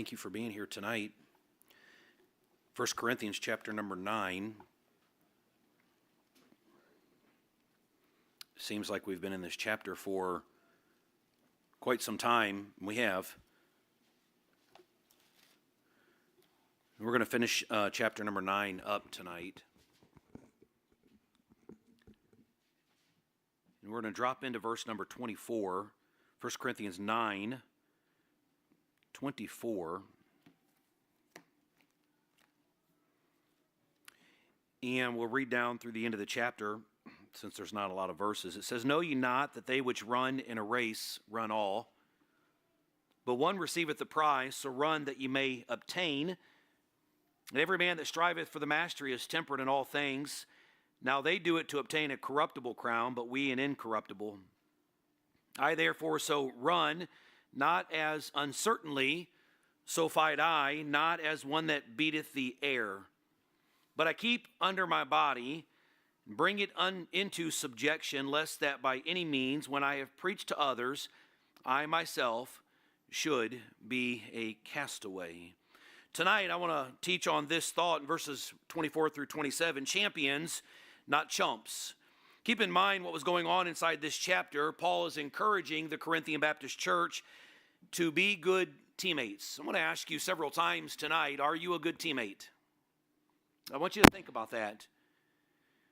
Thank you for being here tonight. 1 Corinthians chapter number 9. Seems like we've been in this chapter for quite some time. We have. We're going to finish chapter number 9 up tonight. And we're going to drop into verse number 24. 1 Corinthians 9, 24. And we'll read down through the end of the chapter, since there's not a lot of verses. It says, "Know ye not that they which run in a race run all, but one receiveth the prize, so run that ye may obtain. And every man that striveth for the mastery is temperate in all things. Now they do it to obtain a corruptible crown, but we an incorruptible. I therefore so run, not as uncertainly, so fight I, not as one that beateth the air. But I keep under my body, bring it into subjection, lest that by any means, when I have preached to others, I myself should be a castaway." Tonight, I want to teach on this thought in verses 24 through 27, champions, not chumps. Keep in mind what was going on inside this chapter. Paul is encouraging the Corinthian Baptist Church to be good teammates. I'm going to ask you several times tonight, are you a good teammate? I want you to think about that.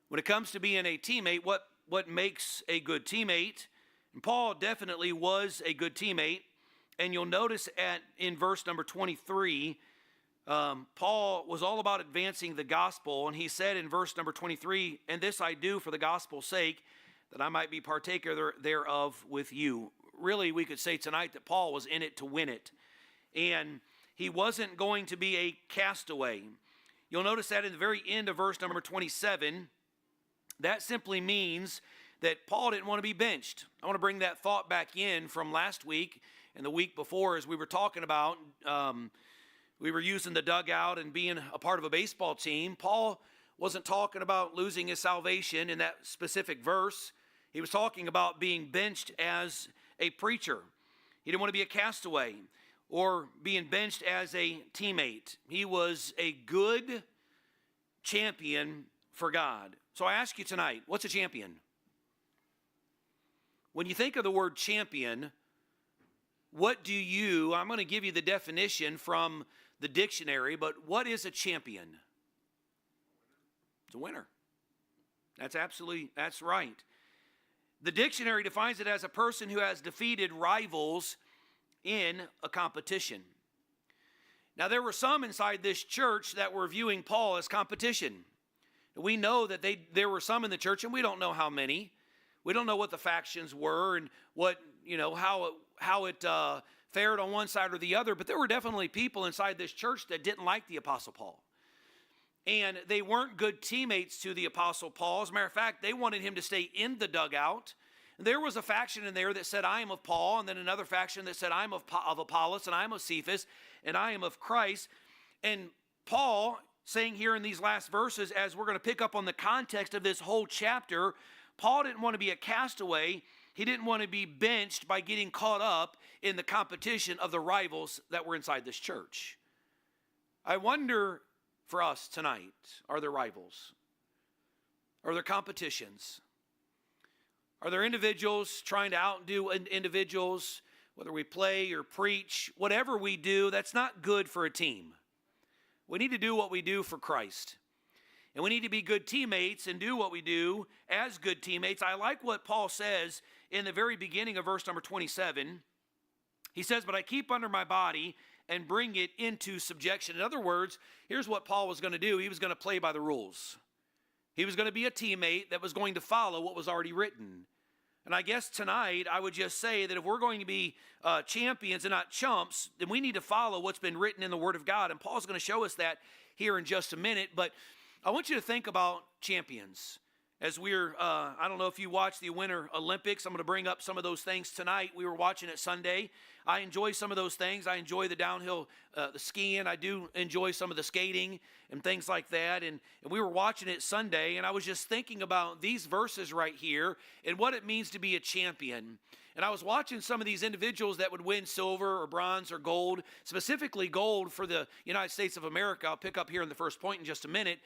When it comes to being a teammate, what makes a good teammate? And Paul definitely was a good teammate. And you'll notice in verse number 23, Paul was all about advancing the gospel. And he said in verse number 23, "And this I do for the gospel's sake, that I might be partaker thereof with you." Really, we could say tonight that Paul was in it to win it. And he wasn't going to be a castaway. You'll notice that in the very end of verse number 27, that simply means that Paul didn't want to be benched. I want to bring that thought back in from last week and the week before as we were talking about, we were using the dugout and being a part of a baseball team. Paul wasn't talking about losing his salvation in that specific verse. He was talking about being benched as a preacher. He didn't want to be a castaway or being benched as a teammate. He was a good champion for God. So I ask you tonight, what's a champion? When you think of the word champion, I'm going to give you the definition from the dictionary, but what is a champion? It's a winner. That's right. The dictionary defines it as a person who has defeated rivals in a competition. Now, there were some inside this church that were viewing Paul as competition. We know that there were some in the church, and we don't know how many. We don't know what the factions were and how it fared on one side or the other, but there were definitely people inside this church that didn't like the Apostle Paul. And they weren't good teammates to the Apostle Paul. As a matter of fact, they wanted him to stay in the dugout. There was a faction in there that said, "I am of Paul," and then another faction that said, "I'm of Apollos, and I'm of Cephas, and I am of Christ." And Paul, saying here in these last verses, as we're going to pick up on the context of this whole chapter, Paul didn't want to be a castaway. He didn't want to be benched by getting caught up in the competition of the rivals that were inside this church. I wonder for us tonight, are there rivals? Are there competitions? Are there individuals trying to outdo individuals, whether we play or preach, whatever we do, that's not good for a team. We need to do what we do for Christ. And we need to be good teammates and do what we do as good teammates. I like what Paul says in the very beginning of verse number 27. He says, "But I keep under my body and bring it into subjection." In other words, here's what Paul was going to do. He was going to play by the rules. He was going to be a teammate that was going to follow what was already written. And I guess tonight I would just say that if we're going to be champions and not chumps, then we need to follow what's been written in the Word of God. And Paul's going to show us that here in just a minute. But I want you to think about champions. As we're, I don't know if you watch the Winter Olympics. I'm going to bring up some of those things tonight. We were watching it Sunday. I enjoy some of those things. I enjoy the downhill, the skiing. I do enjoy some of the skating and things like that. And we were watching it Sunday, and I was just thinking about these verses right here and what it means to be a champion. And I was watching some of these individuals that would win silver or bronze or gold, specifically gold for the United States of America. I'll pick up here in the first point in just a minute.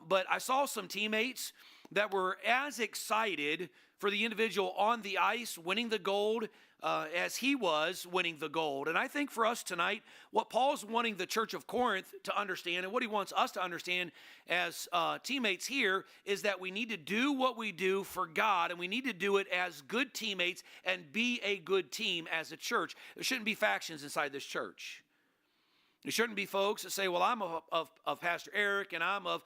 But I saw some teammates that were as excited for the individual on the ice winning the gold as he was winning the gold. And I think for us tonight, what Paul's wanting the church of Corinth to understand and what he wants us to understand as teammates here is that we need to do what we do for God, and we need to do it as good teammates and be a good team as a church. There shouldn't be factions inside this church. There shouldn't be folks that say, well, I'm of Pastor Eric, and I'm of,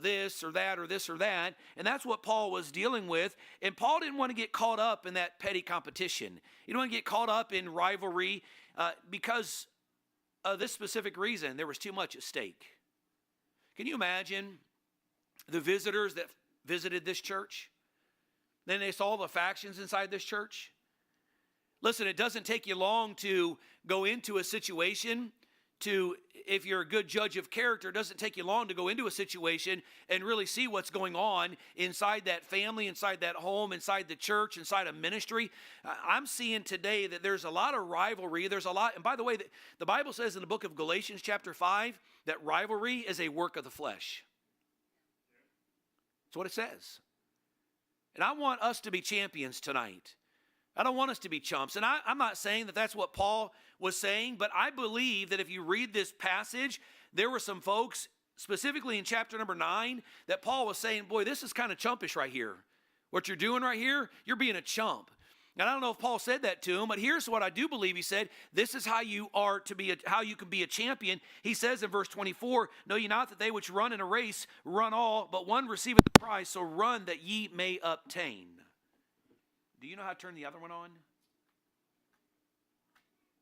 this or that or this or that. And that's what Paul was dealing with. And Paul didn't want to get caught up in that petty competition. He didn't want to get caught up in rivalry because of this specific reason. There was too much at stake. Can you imagine the visitors that visited this church? Then they saw the factions inside this church. Listen, it doesn't take you long to go into a situation if you're a good judge of character, it doesn't take you long to go into a situation and really see what's going on inside that family, inside that home, inside the church, inside a ministry. I'm seeing today that there's a lot of rivalry. There's a lot, and by the way, the Bible says in the book of Galatians chapter 5 that rivalry is a work of the flesh. That's what it says. And I want us to be champions tonight. I don't want us to be chumps. And I'm not saying that that's what Paul was saying, but I believe that if you read this passage, there were some folks, specifically in chapter number 9, that Paul was saying, boy, this is kind of chumpish right here. What you're doing right here, you're being a chump. And I don't know if Paul said that to him, but here's what I do believe he said. This is how you are to be, how you can be a champion. He says in verse 24, know ye not that they which run in a race run all, but one receiveth the prize, so run that ye may obtain. Do you know how to turn the other one on?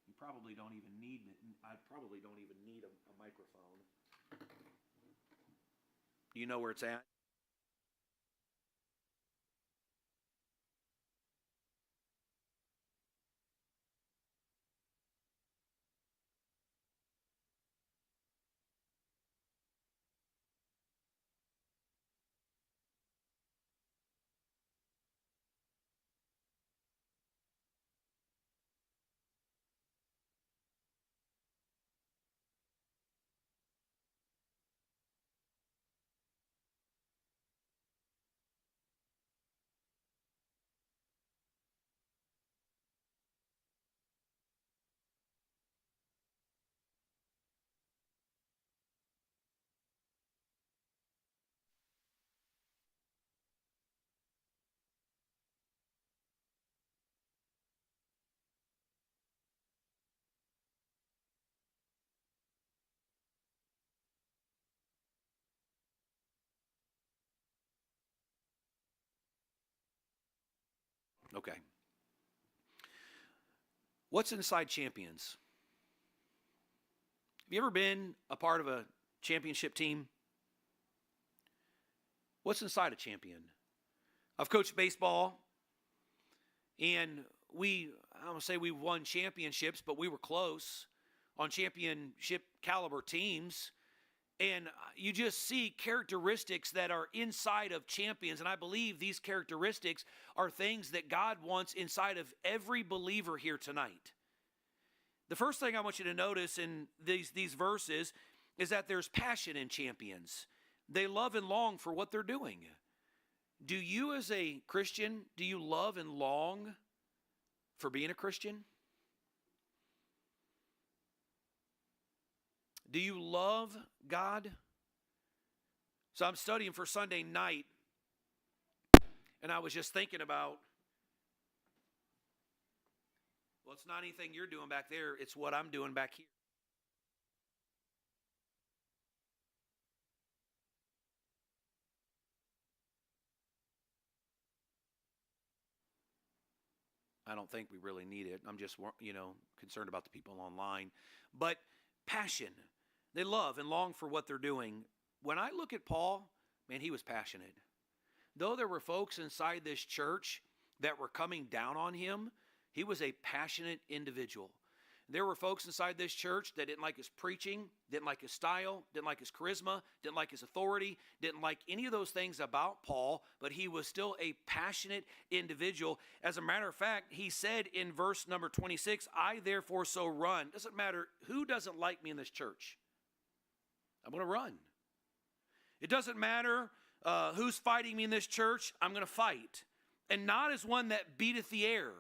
You probably don't even need it. I probably don't even need a microphone. Do you know where it's at? Okay. What's inside champions? Have you ever been a part of a championship team? What's inside a champion? I've coached baseball, and I don't say we won championships, but we were close on championship caliber teams. And you just see characteristics that are inside of champions. And I believe these characteristics are things that God wants inside of every believer here tonight. The first thing I want you to notice in these verses is that there's passion in champions. They love and long for what they're doing. Do you as a Christian, do you love and long for being a Christian? Do you love God? So I'm studying for Sunday night, and I was just thinking about, well, it's not anything you're doing back there, it's what I'm doing back here. I don't think we really need it. I'm just, concerned about the people online. But passion. They love and long for what they're doing. When I look at Paul, man, he was passionate. though there were folks inside this church that were coming down on him, he was a passionate individual. There were folks inside this church that didn't like his preaching, didn't like his style, didn't like his charisma, didn't like his authority, didn't like any of those things about Paul, but he was still a passionate individual. As a matter of fact, he said in verse number 26, I therefore so run. Doesn't matter who doesn't like me in this church. I'm going to run. It doesn't matter who's fighting me in this church. I'm going to fight. And not as one that beateth the air.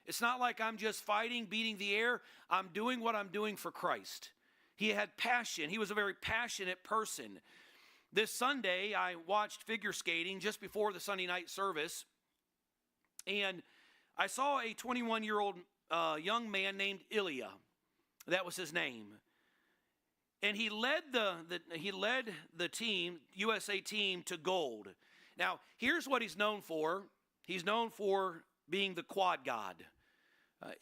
It's not like I'm just fighting, beating the air. I'm doing what I'm doing for Christ. He had passion. He was a very passionate person. This Sunday, I watched figure skating just before the Sunday night service. And I saw a 21-year-old young man named Ilya. That was his name. And he led the team, USA team, to gold. Now, here's what he's known for. He's known for being the quad god.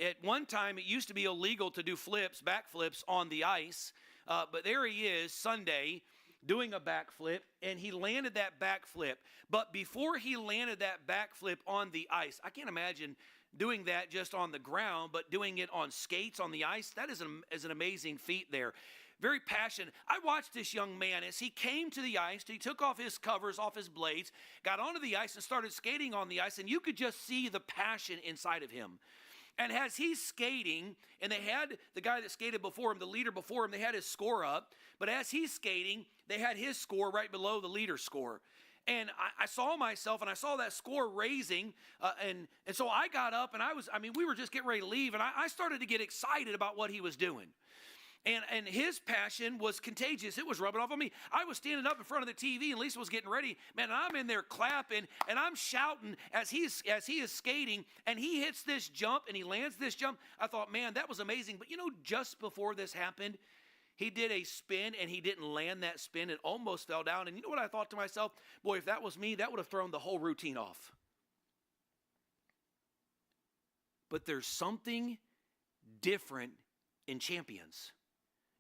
At one time, it used to be illegal to do backflips on the ice. But there he is Sunday doing a backflip, and he landed that backflip. But before he landed that backflip on the ice, I can't imagine doing that just on the ground, but doing it on skates on the ice. That is an amazing feat there. Very passionate. I watched this young man as he came to the ice. He took off his covers, off his blades, got onto the ice and started skating on the ice, and you could just see the passion inside of him. And as he's skating, and they had the guy that skated before him, the leader before him, they had his score up. But as he's skating, they had his score right below the leader's score. And I saw myself, and I saw that score raising, and so I got up, and we were just getting ready to leave, and I started to get excited about what he was doing. And his passion was contagious. It was rubbing off on me. I was standing up in front of the TV, and Lisa was getting ready. Man, and I'm in there clapping, and I'm shouting as he is skating, and he hits this jump, and he lands this jump. I thought, man, that was amazing. But just before this happened, he did a spin, and he didn't land that spin and almost fell down. And you know what I thought to myself? Boy, if that was me, that would have thrown the whole routine off. But there's something different in champions.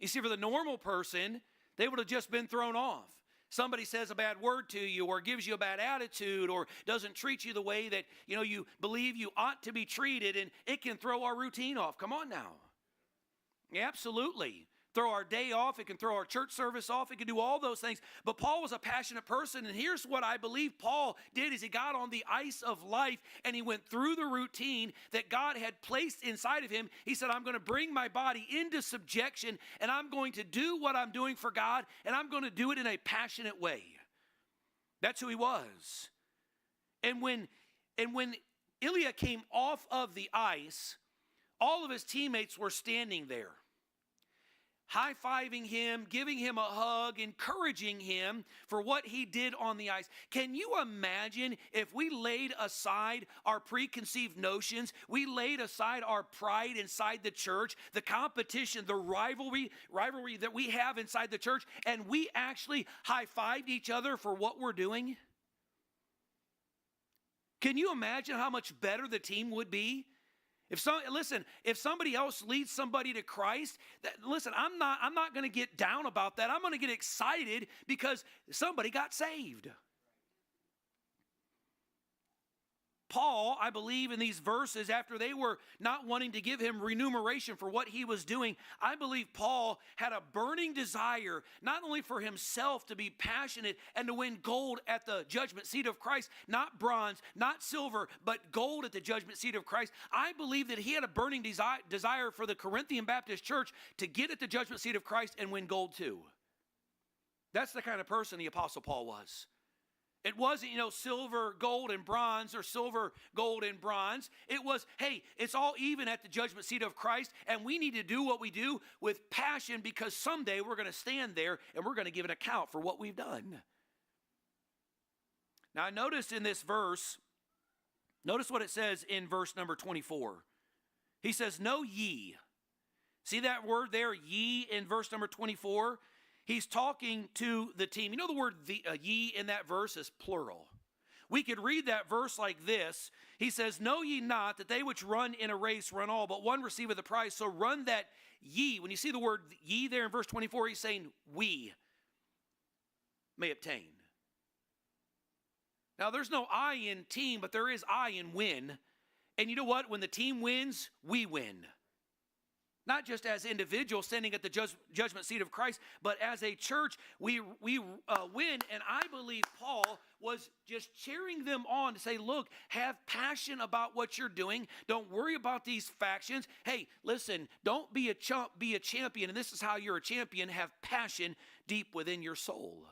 You see, for the normal person, they would have just been thrown off. Somebody says a bad word to you or gives you a bad attitude or doesn't treat you the way that, you believe you ought to be treated, and it can throw our routine off. Come on now. Yeah, absolutely. Throw our day off. It can throw our church service off. It can do all those things. But Paul was a passionate person, and here's what I believe Paul did is he got on the ice of life, and he went through the routine that God had placed inside of him. He said, I'm going to bring my body into subjection, and I'm going to do what I'm doing for God, and I'm going to do it in a passionate way. That's who he was. And when Ilya came off of the ice, all of his teammates were standing there, high-fiving him, giving him a hug, encouraging him for what he did on the ice. Can you imagine if we laid aside our preconceived notions, we laid aside our pride inside the church, the competition, the rivalry that we have inside the church, and we actually high-fived each other for what we're doing? Can you imagine how much better the team would be? If somebody else leads somebody to Christ, I'm not going to get down about that. I'm going to get excited because somebody got saved. Paul, I believe in these verses, after they were not wanting to give him remuneration for what he was doing, I believe Paul had a burning desire, not only for himself to be passionate and to win gold at the judgment seat of Christ, not bronze, not silver, but gold at the judgment seat of Christ. I believe that he had a burning desire for the Corinthian Baptist Church to get at the judgment seat of Christ and win gold too. That's the kind of person the Apostle Paul was. It wasn't, silver, gold, and bronze, or silver, gold, and bronze. It was, hey, it's all even at the judgment seat of Christ, and we need to do what we do with passion because someday we're going to stand there and we're going to give an account for what we've done. Now, I noticed in this verse, notice what it says in verse number 24. He says, know ye. See that word there, ye, in verse number 24? He's talking to the team. You know the word ye in that verse is plural. We could read that verse like this. He says, know ye not that they which run in a race run all, but one receiveth the prize. So run that ye. When you see the word ye there in verse 24, he's saying we may obtain. Now, there's no I in team, but there is I in win. And you know what? When the team wins, we win. Not just as individuals standing at the judgment seat of Christ, but as a church, we win. And I believe Paul was just cheering them on to say, look, have passion about what you're doing. Don't worry about these factions. Hey, listen, don't be a chump, be a champion. And this is how you're a champion. Have passion deep within your soul.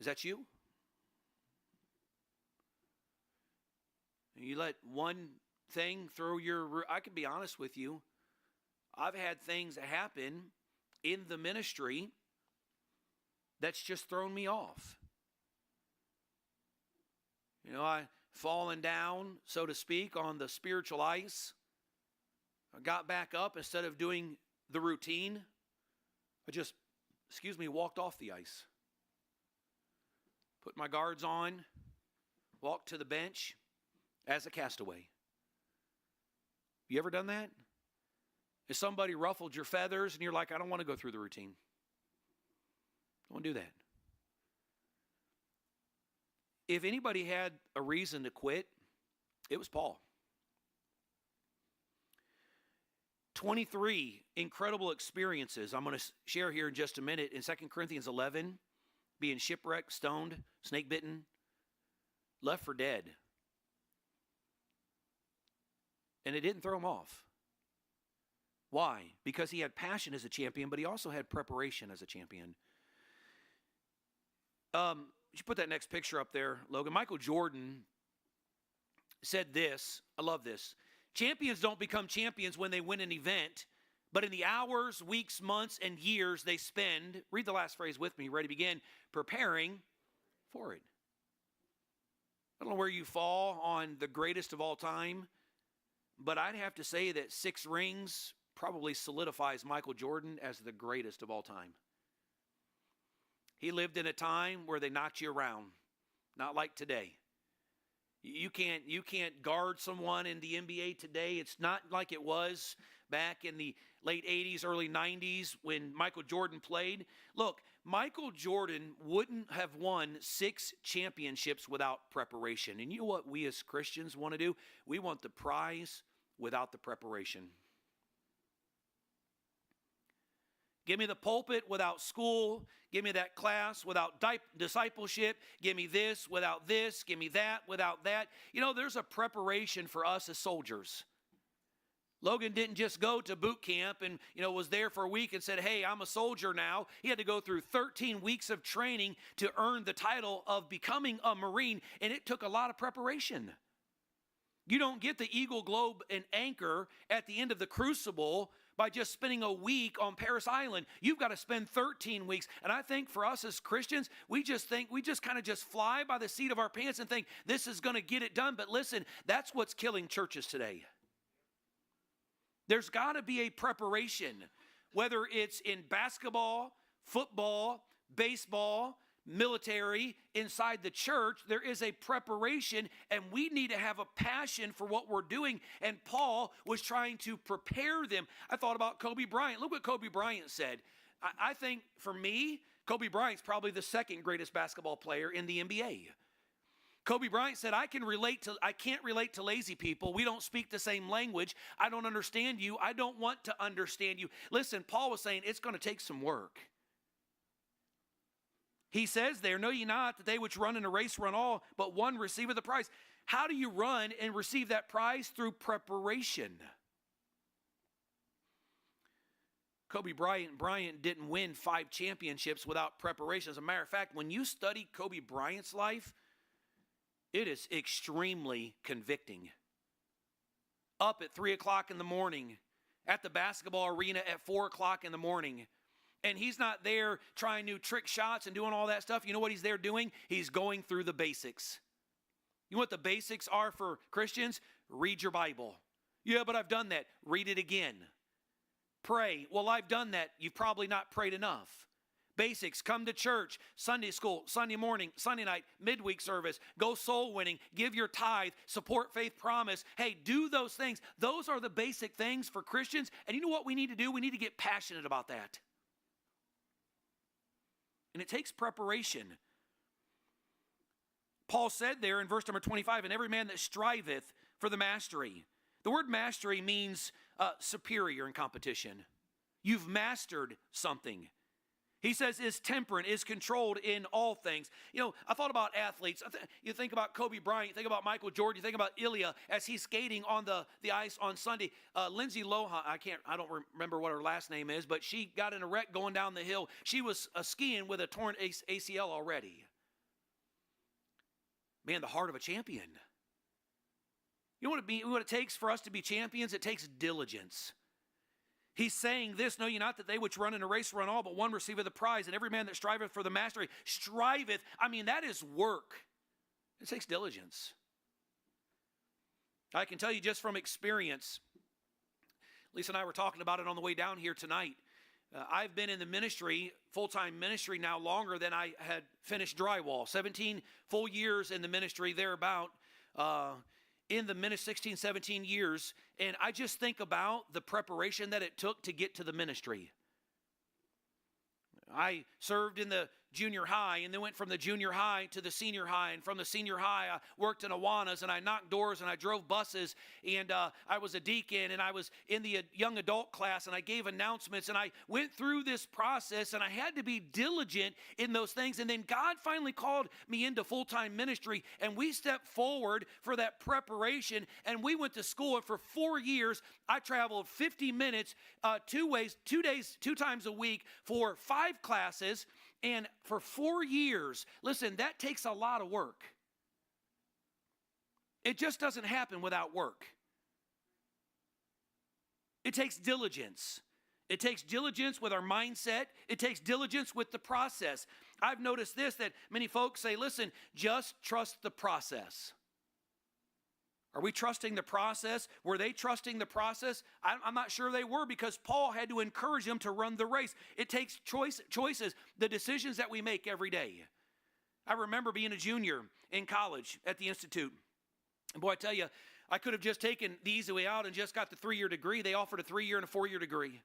Is that you? You let one thing throw your... I can be honest with you. I've had things happen in the ministry that's just thrown me off. You know, I've fallen down, so to speak, on the spiritual ice. I got back up. Instead of doing the routine, I just, walked off the ice. Put my guards on, walked to the bench as a castaway. You ever done that? If somebody ruffled your feathers and you're like, I don't want to go through the routine. I don't want to do that. If anybody had a reason to quit, it was Paul. 23 incredible experiences I'm going to share here in just a minute in 2 Corinthians 11. Being shipwrecked, stoned, snake bitten, left for dead. And it didn't throw him off. Why? Because he had passion as a champion, but he also had preparation as a champion. Would you put that next picture up there, Logan? Michael Jordan said this. I love this. Champions don't become champions when they win an event, but in the hours, weeks, months, and years they spend, read the last phrase with me, ready to begin, preparing for it. I don't know where you fall on the greatest of all time, but I'd have to say that 6 rings probably solidifies Michael Jordan as the greatest of all time. He lived in a time where they knocked you around, not like today. You can't guard someone in the NBA today. It's not like it was back in the late 80s, early 90s when Michael Jordan played. Look, Michael Jordan wouldn't have won 6 championships without preparation. And you know what we as Christians want to do? We want the prize without the preparation. Give me the pulpit without school. Give me that class without discipleship. Give me this without this. Give me that without that. You know, there's a preparation for us as soldiers. Logan didn't just go to boot camp and, was there for a week and said, hey, I'm a soldier now. He had to go through 13 weeks of training to earn the title of becoming a Marine, and it took a lot of preparation. You don't get the Eagle, Globe, and Anchor at the end of the crucible by just spending a week on Paris Island. You've got to spend 13 weeks. And I think for us as Christians, we just kind of fly by the seat of our pants and think this is going to get it done. But listen, that's what's killing churches today. There's got to be a preparation, whether it's in basketball, football, baseball, military, inside the church. There is a preparation, and we need to have a passion for what we're doing. And Paul was trying to prepare them. I thought about Kobe Bryant. Look what Kobe Bryant said. I think for me, Kobe Bryant's probably the second greatest basketball player in the NBA. Kobe Bryant said, I can't relate to lazy people. We don't speak the same language. I don't understand you. I don't want to understand you. Listen, Paul was saying it's going to take some work. He says there, know ye not that they which run in a race run all, but one receiveth the prize. How do you run and receive that prize? Through preparation. Kobe Bryant didn't win 5 championships without preparation. As a matter of fact, when you study Kobe Bryant's life, it is extremely convicting. Up at 3 o'clock in the morning, at the basketball arena at 4 o'clock in the morning, and he's not there trying new trick shots and doing all that stuff. You know what he's there doing? He's going through the basics. You know what the basics are for Christians? Read your Bible. Yeah, but I've done that. Read it again. Pray. Well, I've done that. You've probably not prayed enough. Basics. Come to church, Sunday school, Sunday morning, Sunday night, midweek service. Go soul winning. Give your tithe. Support Faith Promise. Hey, do those things. Those are the basic things for Christians. And you know what we need to do? We need to get passionate about that. And it takes preparation. Paul said there in verse number 25, and every man that striveth for the mastery. The word mastery means superior in competition. You've mastered something. He says is temperate, is controlled in all things. You know, I thought about athletes. You think about Kobe Bryant, you think about Michael Jordan, you think about Ilya as he's skating on the ice on Sunday. Lindsay Lohan, I don't remember what her last name is, but she got in a wreck going down the hill. She was skiing with a torn ACL already. Man, the heart of a champion. You know what it takes for us to be champions? It takes diligence. He's saying this, know ye not that they which run in a race run all, but one receiveth the prize, and every man that striveth for the mastery striveth. I mean, that is work. It takes diligence. I can tell you just from experience, Lisa and I were talking about it on the way down here tonight. I've been in the ministry, full-time ministry now longer than I had finished drywall. 17 full years in the ministry, thereabout. In the ministry, 16, 17 years, and I just think about the preparation that it took to get to the ministry. I served in the junior high and then went from the junior high to the senior high, and from the senior high I worked in Awanas, and I knocked doors and I drove buses, and I was a deacon, and I was in the young adult class, and I gave announcements, and I went through this process, and I had to be diligent in those things. And then God finally called me into full-time ministry, and we stepped forward for that preparation, and we went to school. And for 4 years I traveled 50 minutes 2 times a week for 5 classes. And for 4 years, listen, that takes a lot of work. It just doesn't happen without work. It takes diligence. It takes diligence with our mindset. It takes diligence with the process. I've noticed this, that many folks say, listen, just trust the process. Are we trusting the process? Were they trusting the process? I'm not sure they were, because Paul had to encourage them to run the race. It takes choices, the decisions that we make every day. I remember being a junior in college at the Institute. And boy, I tell you, I could have just taken the easy way out and just got the 3-year degree. They offered a 3-year and a 4-year degree.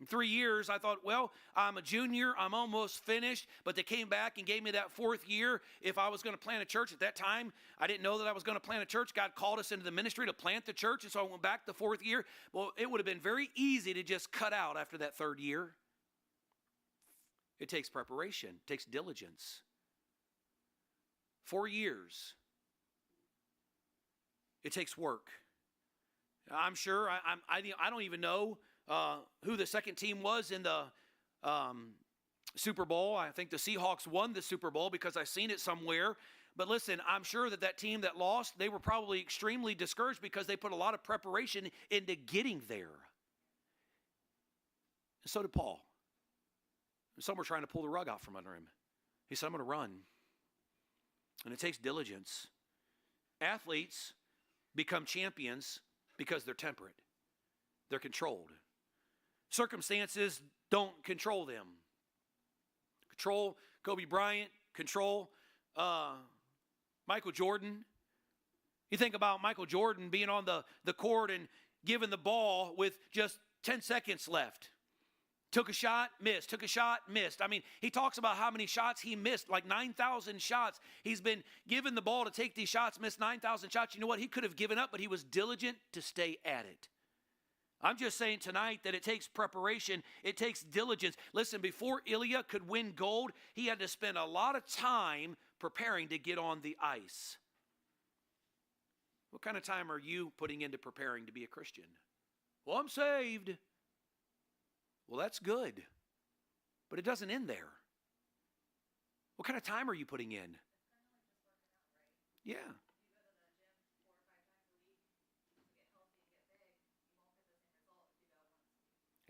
In 3 years, I thought, well, I'm a junior, I'm almost finished, but they came back and gave me that 4th year if I was going to plant a church. At that time, I didn't know that I was going to plant a church. God called us into the ministry to plant the church, and so I went back the 4th year. Well, it would have been very easy to just cut out after that 3rd year. It takes preparation, it takes diligence. 4 years. It takes work. I'm sure, I don't even know who the second team was in the Super Bowl. I think the Seahawks won the Super Bowl because I've seen it somewhere. But listen, I'm sure that team that lost, they were probably extremely discouraged because they put a lot of preparation into getting there. And so did Paul. Some were trying to pull the rug out from under him. He said, I'm going to run. And it takes diligence. Athletes become champions because they're temperate. They're controlled. Circumstances don't control them. Control Kobe Bryant, control Michael Jordan. You think about Michael Jordan being on the court and giving the ball with just 10 seconds left. Took a shot, missed. Took a shot, missed. I mean, he talks about how many shots he missed, like 9,000 shots. He's been given the ball to take these shots, missed 9,000 shots. You know what? He could have given up, but he was diligent to stay at it. I'm just saying tonight that it takes preparation. It takes diligence. Listen, before Ilya could win gold, he had to spend a lot of time preparing to get on the ice. What kind of time are you putting into preparing to be a Christian? Well, I'm saved. Well, that's good, but it doesn't end there. What kind of time are you putting in? Yeah.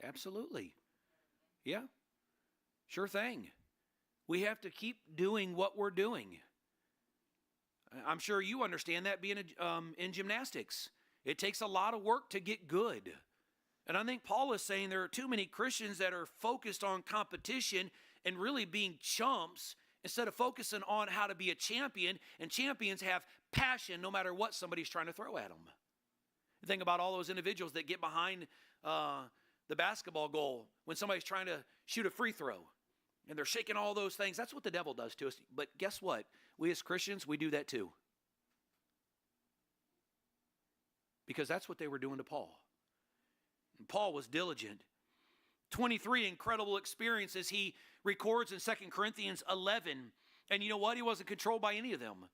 Absolutely. Yeah. Sure thing. We have to keep doing what we're doing. I'm sure you understand that being in gymnastics. It takes a lot of work to get good. And I think Paul is saying there are too many Christians that are focused on competition and really being chumps instead of focusing on how to be a champion. And champions have passion no matter what somebody's trying to throw at them. Think about all those individuals that get behind the basketball goal when somebody's trying to shoot a free throw. And they're shaking all those things. That's what the devil does to us. But guess what? We as Christians, we do that too. Because that's what they were doing to Paul. And Paul was diligent. 23 incredible experiences he records in 2 Corinthians 11. And you know what? He wasn't controlled by any of them.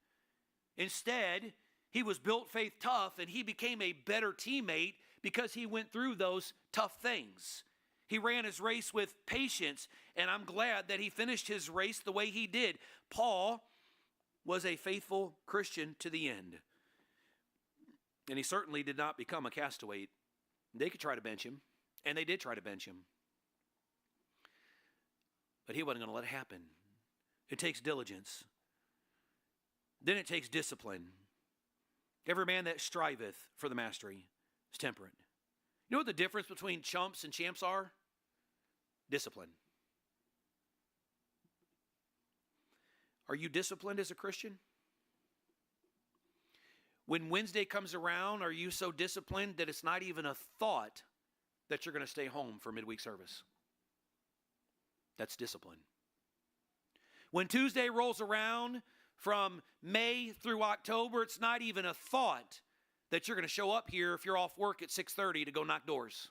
Instead, he was built faith tough, and he became a better teammate because he went through those tough things. He ran his race with patience, and I'm glad that he finished his race the way he did. Paul was a faithful Christian to the end. And he certainly did not become a castaway. They could try to bench him, and they did try to bench him. But he wasn't going to let it happen. It takes diligence. Then it takes discipline. Every man that striveth for the mastery is temperate. You know what the difference between chumps and champs are? Discipline. Are you disciplined as a Christian? When Wednesday comes around, are you so disciplined that it's not even a thought that you're going to stay home for midweek service? That's discipline. When Tuesday rolls around from May through October, it's not even a thought that you're going to show up here if you're off work at 6:30 to go knock doors.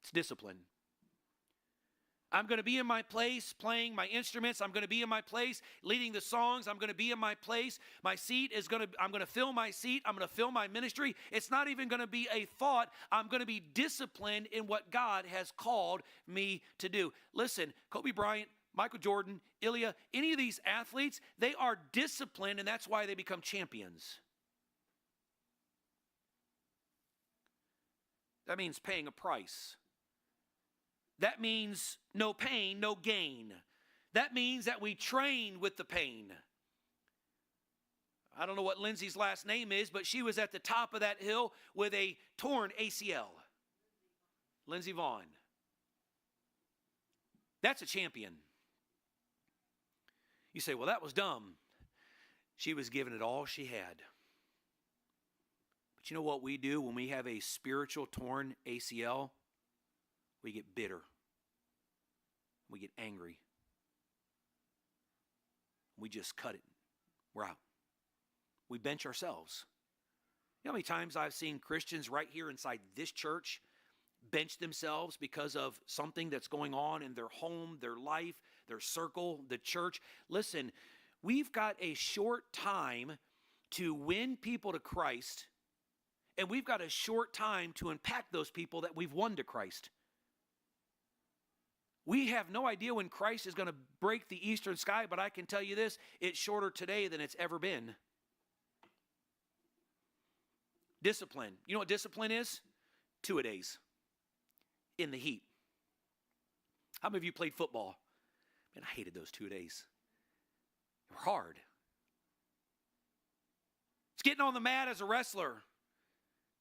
It's discipline. I'm going to be in my place playing my instruments. I'm going to be in my place leading the songs. I'm going to be in my place. My seat is I'm going to fill my seat. I'm going to fill my ministry. It's not even going to be a thought. I'm going to be disciplined in what God has called me to do. Listen, Kobe Bryant, Michael Jordan, Ilya, any of these athletes, they are disciplined, and that's why they become champions. That means paying a price. That means no pain, no gain. That means that we train with the pain. I don't know what Lindsay's last name is, but she was at the top of that hill with a torn ACL. Lindsay Vaughn. That's a champion. You say, well, that was dumb. She was giving it all she had. But you know what we do when we have a spiritual torn ACL? We get bitter. We get angry. We just cut it. We're out. We bench ourselves. You know how many times I've seen Christians right here inside this church bench themselves because of something that's going on in their home, their life, their circle, the church? Listen, we've got a short time to win people to Christ, and we've got a short time to impact those people that we've won to Christ. We have no idea when Christ is going to break the eastern sky, but I can tell you this, it's shorter today than it's ever been. Discipline. You know what discipline is? 2-a-days. In the heat. How many of you played football? Man, I hated those 2-a-days. They were hard. It's getting on the mat as a wrestler.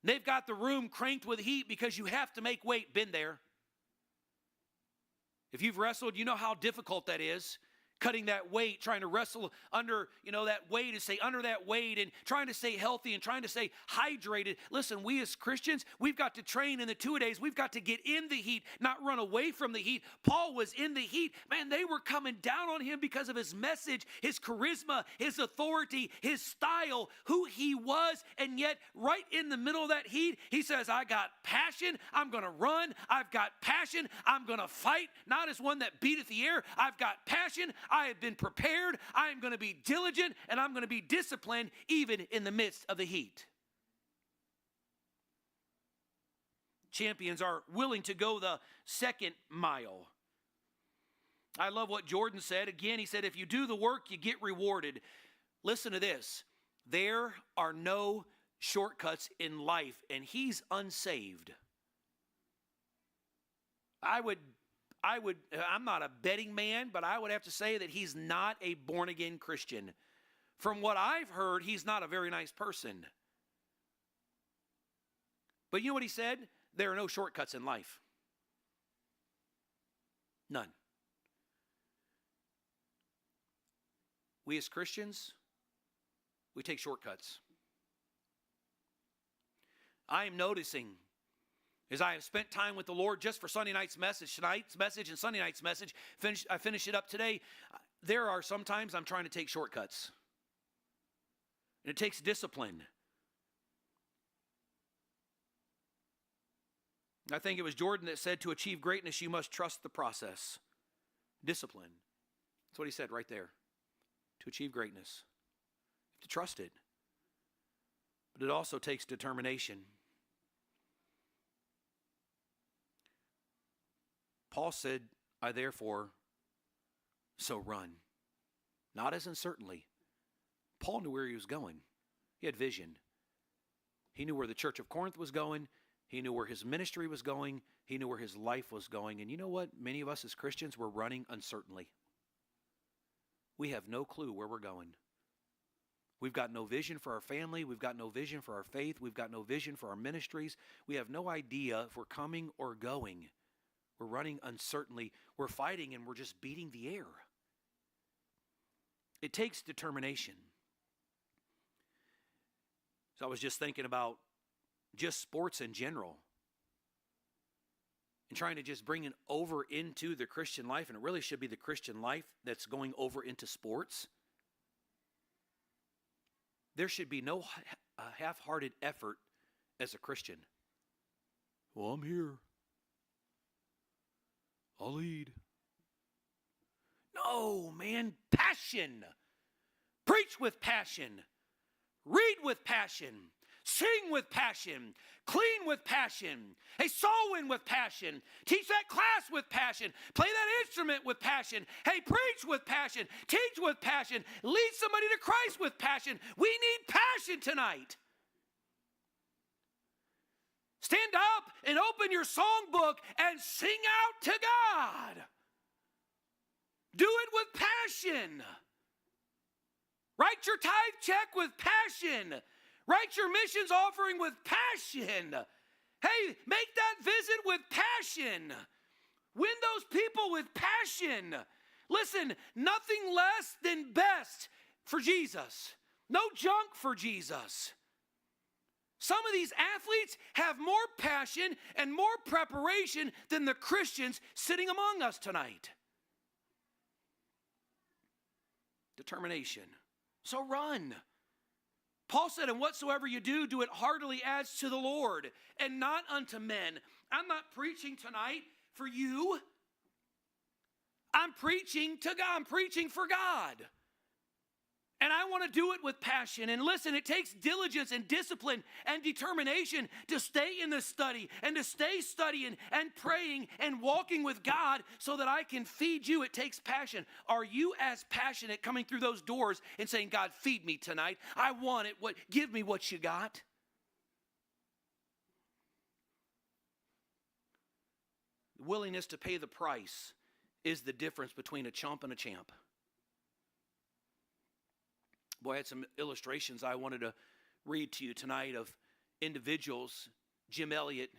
They've got the room cranked with heat because you have to make weight. Been there. If you've wrestled, you know how difficult that is. Cutting that weight, trying to wrestle under, that weight and stay under that weight and trying to stay healthy and trying to stay hydrated. Listen, we as Christians, we've got to train in the 2-a-days. We've got to get in the heat, not run away from the heat. Paul was in the heat. Man, they were coming down on him because of his message, his charisma, his authority, his style, who he was. And yet, right in the middle of that heat, he says, I got passion. I'm going to run. I've got passion. I'm going to fight, not as one that beateth the air. I've got passion. I have been prepared. I am going to be diligent, and I'm going to be disciplined even in the midst of the heat. Champions are willing to go the second mile. I love what Jordan said. Again, he said, if you do the work, you get rewarded. Listen to this. There are no shortcuts in life, and he's unsaved. I'm not a betting man, but I would have to say that he's not a born-again Christian. From what I've heard, he's not a very nice person. But you know what he said? There are no shortcuts in life. None. We as Christians, we take shortcuts. I am noticing As I have spent time with the Lord just for Sunday night's message, tonight's message and Sunday night's message, I finish it up today. There are sometimes I'm trying to take shortcuts. And it takes discipline. I think it was Jordan that said, to achieve greatness, you must trust the process. Discipline. That's what he said right there. To achieve greatness, you have to trust it. But it also takes determination. Paul said, I therefore, so run. Not as uncertainly. Paul knew where he was going. He had vision. He knew where the church of Corinth was going. He knew where his ministry was going. He knew where his life was going. And you know what? Many of us as Christians, we're running uncertainly. We have no clue where we're going. We've got no vision for our family. We've got no vision for our faith. We've got no vision for our ministries. We have no idea if we're coming or going. We're running uncertainly. We're fighting and we're just beating the air. It takes determination. So I was just thinking about just sports in general and trying to just bring it over into the Christian life, and it really should be the Christian life that's going over into sports. There should be no half-hearted effort as a Christian. Well, I'm here. I'll lead. No, man, passion. Preach with passion. Read with passion. Sing with passion. Clean with passion. Hey, soul win with passion. Teach that class with passion. Play that instrument with passion. Hey, preach with passion. Teach with passion. Lead somebody to Christ with passion. We need passion tonight. Stand up and open your songbook and sing out to God. Do it with passion. Write your tithe check with passion. Write your missions offering with passion. Hey, make that visit with passion. Win those people with passion. Listen, nothing less than best for Jesus. No junk for Jesus. Some of these athletes have more passion and more preparation than the Christians sitting among us tonight. Determination. So run. Paul said, and whatsoever you do, do it heartily as to the Lord and not unto men. I'm not preaching tonight for you. I'm preaching to God. I'm preaching for God. And I want to do it with passion. And listen, it takes diligence and discipline and determination to stay in the study and to stay studying and praying and walking with God so that I can feed you. It takes passion. Are you as passionate coming through those doors and saying, God, feed me tonight? I want it. Give me what you got. The willingness to pay the price is the difference between a chump and a champ. Boy, I had some illustrations I wanted to read to you tonight of individuals, Jim Elliott,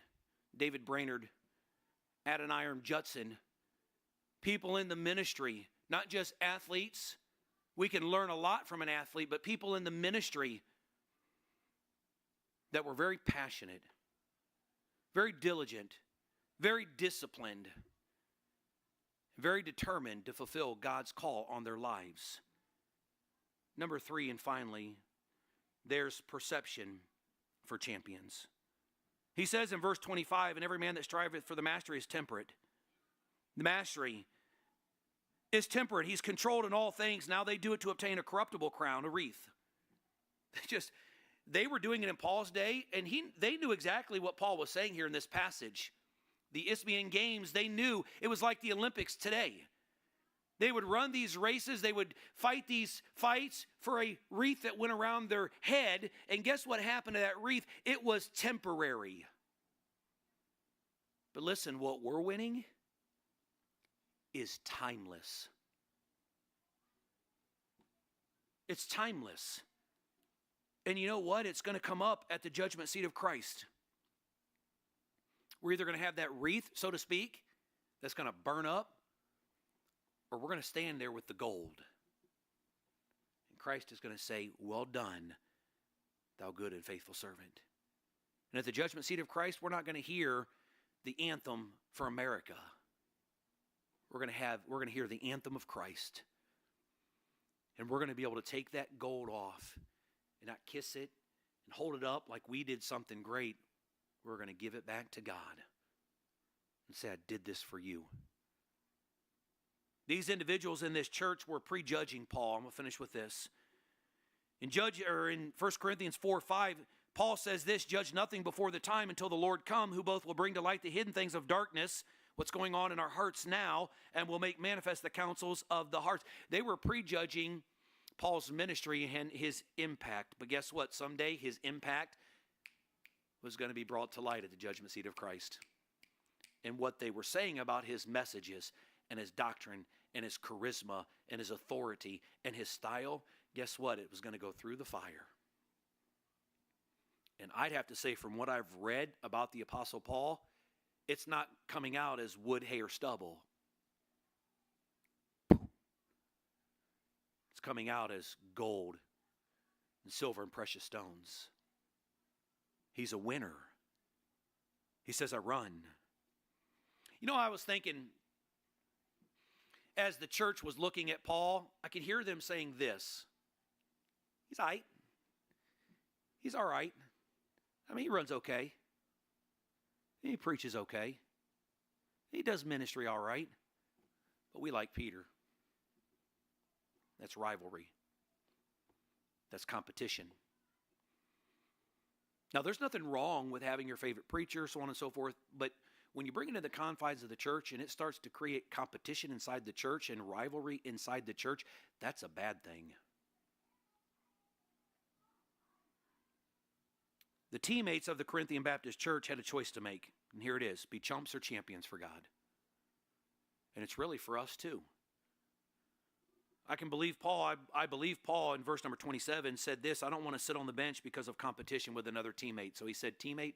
David Brainerd, Adoniram Judson, people in the ministry, not just athletes. We can learn a lot from an athlete, but people in the ministry that were very passionate, very diligent, very disciplined, very determined to fulfill God's call on their lives. Number 3, and finally, there's perception for champions. He says in verse 25, and every man that striveth for the mastery is temperate. The mastery is temperate. He's controlled in all things. Now they do it to obtain a corruptible crown, a wreath. They were doing it in Paul's day, and they knew exactly what Paul was saying here in this passage. The Isthmian Games, they knew it was like the Olympics today. They would run these races. They would fight these fights for a wreath that went around their head. And guess what happened to that wreath? It was temporary. But listen, what we're winning is timeless. It's timeless. And you know what? It's going to come up at the judgment seat of Christ. We're either going to have that wreath, so to speak, that's going to burn up, or we're going to stand there with the gold. And Christ is going to say, well done, thou good and faithful servant. And at the judgment seat of Christ, we're not going to hear the anthem for America. We're going to hear the anthem of Christ. And we're going to be able to take that gold off and not kiss it and hold it up like we did something great. We're going to give it back to God and say, I did this for you. These individuals in this church were prejudging Paul. I'm going to finish with this. In 1 Corinthians 4:5, Paul says this, judge nothing before the time until the Lord come, who both will bring to light the hidden things of darkness, what's going on in our hearts now, and will make manifest the counsels of the hearts. They were prejudging Paul's ministry and his impact. But guess what? Someday his impact was going to be brought to light at the judgment seat of Christ. And what they were saying about his messages and his doctrine and his charisma and his authority and his style, guess what? It was going to go through the fire. And I'd have to say, from what I've read about the Apostle Paul, it's not coming out as wood, hay, or stubble. It's coming out as gold and silver and precious stones. He's a winner. He says, I run. You know, I was thinking, as the church was looking at Paul, I could hear them saying this. He's all right. He's all right. I mean, he runs okay. He preaches okay. He does ministry all right. But we like Peter. That's rivalry. That's competition. Now, there's nothing wrong with having your favorite preacher, so on and so forth, but when you bring it into the confines of the church and it starts to create competition inside the church and rivalry inside the church, that's a bad thing. The teammates of the Corinthian Baptist Church had a choice to make, and here it is, be chumps or champions for God. And it's really for us too. I can believe Paul. I believe Paul in verse number 27 said this, I don't want to sit on the bench because of competition with another teammate. So he said, teammate,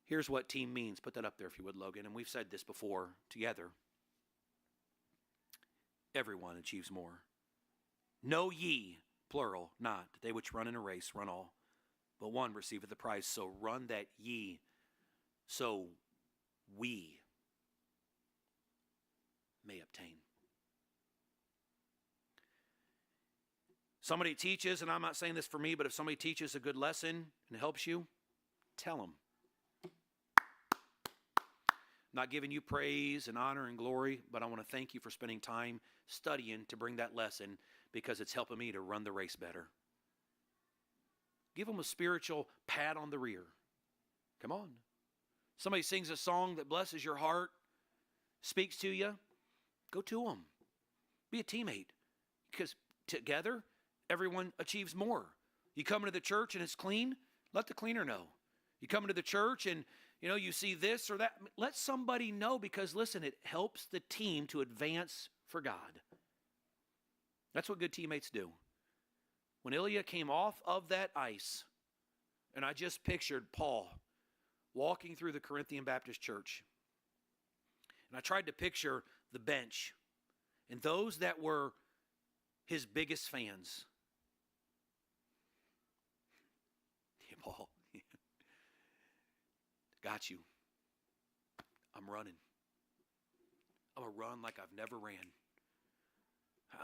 here's what team means. Put that up there if you would, Logan. And we've said this before together. Everyone achieves more. Know ye, plural, not, that they which run in a race run all, but one receiveth the prize. So run that ye, so we may obtain. Somebody teaches, and I'm not saying this for me, but if somebody teaches a good lesson and helps you, tell them. I'm not giving you praise and honor and glory, but I want to thank you for spending time studying to bring that lesson because it's helping me to run the race better. Give them a spiritual pat on the rear. Come on. Somebody sings a song that blesses your heart, speaks to you, go to them. Be a teammate because together, everyone achieves more. You come into the church and it's clean, let the cleaner know. You come into the church and you see this or that, let somebody know because listen, it helps the team to advance for God. That's what good teammates do. When Ilya came off of that ice, and I just pictured Paul walking through the Corinthian Baptist Church, and I tried to picture the bench and those that were his biggest fans. Hey, Paul, got you. I'm running. I'm going to run like I've never ran.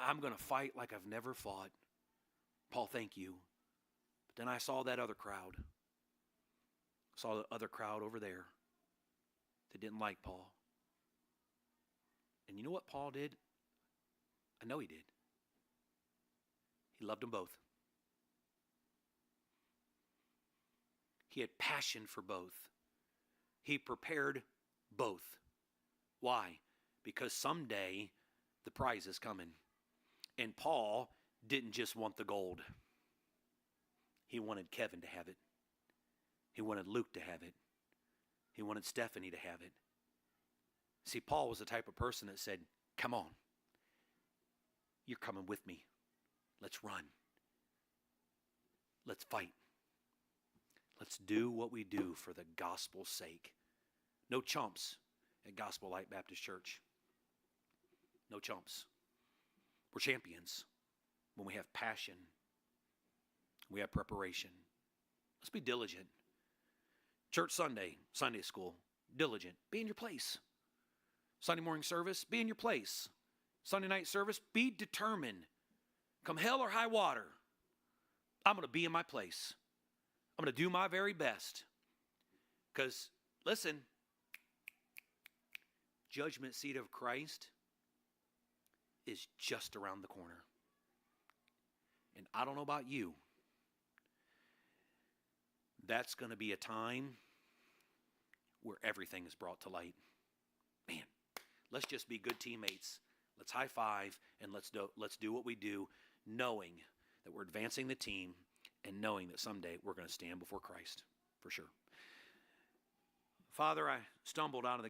I'm going to fight like I've never fought. Paul, thank you. But then I saw that other crowd. I saw the other crowd over there that didn't like Paul. And you know what Paul did? I know he did. He loved them both. He had passion for both. He prepared both. Why? Because someday the prize is coming. And Paul didn't just want the gold. He wanted Kevin to have it. He wanted Luke to have it. He wanted Stephanie to have it. See, Paul was the type of person that said, come on. You're coming with me. Let's run. Let's fight. Let's do what we do for the gospel's sake. No chumps at Gospel Light Baptist Church. No chumps. We're champions when we have passion. We have preparation. Let's be diligent. Church Sunday, Sunday school. diligent. Be in your place. Sunday morning service, be in your place. Sunday night service, be determined. Come hell or high water, I'm going to be in my place. I'm going to do my very best. Because, listen, judgment seat of Christ is just around the corner. And I don't know about you, that's going to be a time where everything is brought to light. Man, let's just be good teammates. Let's high five and let's do what we do, knowing that we're advancing the team and knowing that someday we're going to stand before Christ for sure. Father, I stumbled out of the